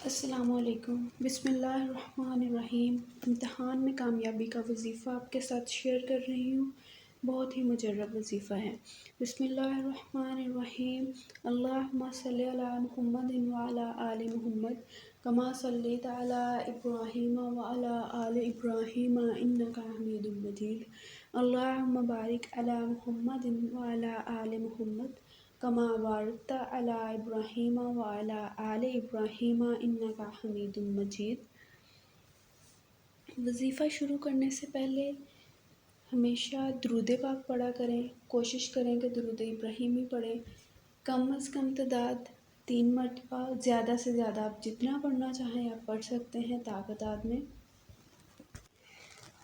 السلام علیکم۔ بسم اللہ الرحمن الرحیم۔ امتحان میں کامیابی کا وظیفہ آپ کے ساتھ شیئر کر رہی ہوں۔ بہت ہی مجرب وظیفہ ہے۔ بسم اللہ الرحمن الرحیم۔ اللہم صلی علی محمد وعلی آل محمد کما صلیت علی ابراہیم وعلی آل ابراہیم انک حمید مجید۔ اللہم بارک علی محمد وعلی آل محمد کما بارکت علی ابراہیم وعلی آل ابراہیم انک حمید مجید۔ وظیفہ شروع کرنے سے پہلے ہمیشہ درود پاک پڑھا کریں۔ کوشش کریں کہ درود ابراہیمی پڑھیں۔ کم از کم تعداد 3 مرتبہ، زیادہ سے زیادہ آپ جتنا پڑھنا چاہیں آپ پڑھ سکتے ہیں تعداد میں۔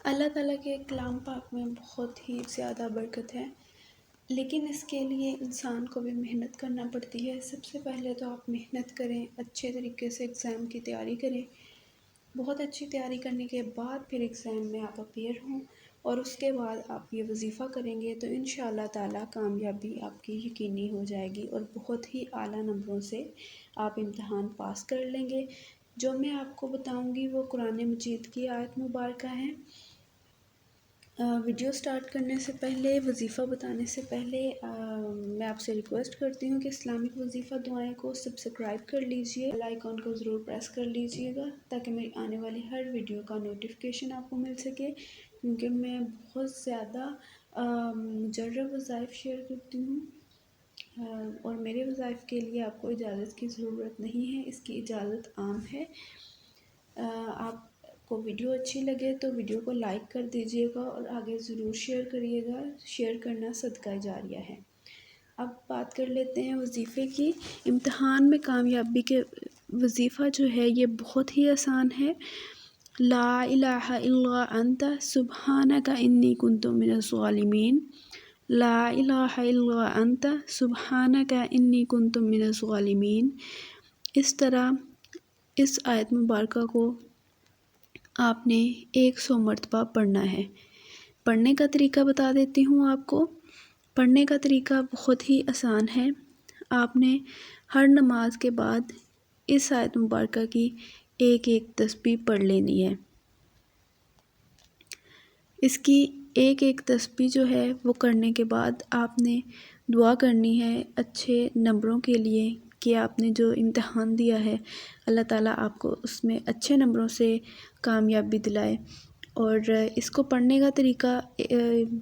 اللہ تعالیٰ کے کلام پاک میں بہت ہی زیادہ برکت ہے، لیکن اس کے لیے انسان کو بھی محنت کرنا پڑتی ہے۔ سب سے پہلے تو آپ محنت کریں، اچھے طریقے سے ایگزام کی تیاری کریں۔ بہت اچھی تیاری کرنے کے بعد پھر ایگزام میں آپ اپیئر ہوں، اور اس کے بعد آپ یہ وظیفہ کریں گے تو انشاءاللہ تعالیٰ کامیابی آپ کی یقینی ہو جائے گی، اور بہت ہی اعلیٰ نمبروں سے آپ امتحان پاس کر لیں گے۔ جو میں آپ کو بتاؤں گی وہ قرآن مجید کی آیت مبارکہ ہیں۔ ویڈیو سٹارٹ کرنے سے پہلے، وظیفہ بتانے سے پہلے میں آپ سے ریکویسٹ کرتی ہوں کہ اسلامک وظیفہ دعائیں کو سبسکرائب کر لیجئے، بیل آئیکن کو ضرور پریس کر لیجئے گا تاکہ میری آنے والی ہر ویڈیو کا نوٹیفیکیشن آپ کو مل سکے، کیونکہ میں بہت زیادہ مجرب وظائف شیئر کرتی ہوں، اور میرے وظائف کے لیے آپ کو اجازت کی ضرورت نہیں ہے، اس کی اجازت عام ہے۔ آپ کو ویڈیو اچھی لگے تو ویڈیو کو لائک کر دیجئے گا اور آگے ضرور شیئر کریے گا۔ شیئر کرنا صدقہ جاریہ ہے۔ اب بات کر لیتے ہیں وظیفے کی۔ امتحان میں کامیابی کے وظیفہ جو ہے یہ بہت ہی آسان ہے۔ لا الہ الا انت سبحانک انی کنت من الظالمین۔ لا الہ الا انت سبحانک انی کنت من الظالمین۔ اس طرح اس آیت مبارکہ کو آپ نے 100 مرتبہ پڑھنا ہے۔ پڑھنے کا طریقہ بتا دیتی ہوں آپ کو۔ پڑھنے کا طریقہ بہت ہی آسان ہے۔ آپ نے ہر نماز کے بعد اس آیت مبارکہ کی ایک تسبیح پڑھ لینی ہے۔ اس کی ایک تسبیح جو ہے وہ کرنے کے بعد آپ نے دعا کرنی ہے اچھے نمبروں کے لیے، کہ آپ نے جو امتحان دیا ہے اللہ تعالیٰ آپ کو اس میں اچھے نمبروں سے کامیابی دلائے۔ اور اس کو پڑھنے کا طریقہ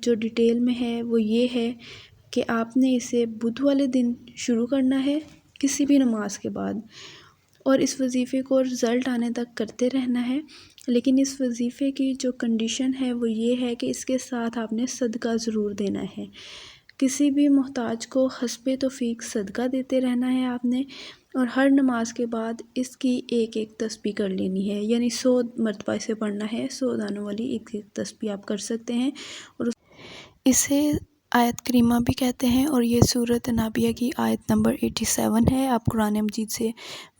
جو ڈیٹیل میں ہے وہ یہ ہے کہ آپ نے اسے بدھ والے دن شروع کرنا ہے کسی بھی نماز کے بعد، اور اس وظیفے کو رزلٹ آنے تک کرتے رہنا ہے۔ لیکن اس وظیفے کی جو کنڈیشن ہے وہ یہ ہے کہ اس کے ساتھ آپ نے صدقہ ضرور دینا ہے۔ کسی بھی محتاج کو حسب توفیق صدقہ دیتے رہنا ہے آپ نے، اور ہر نماز کے بعد اس کی ایک تسبیح کر لینی ہے، یعنی 100 مرتبہ اسے پڑھنا ہے۔ 100 دانوں والی ایک تسبیح آپ کر سکتے ہیں، اور اسے آیت کریمہ بھی کہتے ہیں، اور یہ سورۃ نابیہ کی آیت نمبر 87 ہے۔ آپ قرآن مجید سے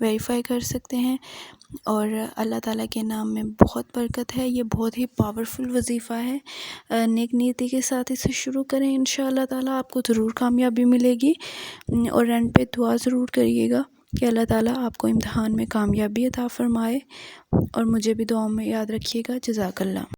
ویریفائی کر سکتے ہیں، اور اللہ تعالیٰ کے نام میں بہت برکت ہے۔ یہ بہت ہی پاورفل وظیفہ ہے۔ نیک نیتی کے ساتھ اسے شروع کریں، انشاءاللہ تعالیٰ آپ کو ضرور کامیابی ملے گی، اور اینڈ پہ دعا ضرور کریے گا کہ اللہ تعالیٰ آپ کو امتحان میں کامیابی عطا فرمائے، اور مجھے بھی دعاؤں میں یاد رکھیے گا۔ جزاک اللہ۔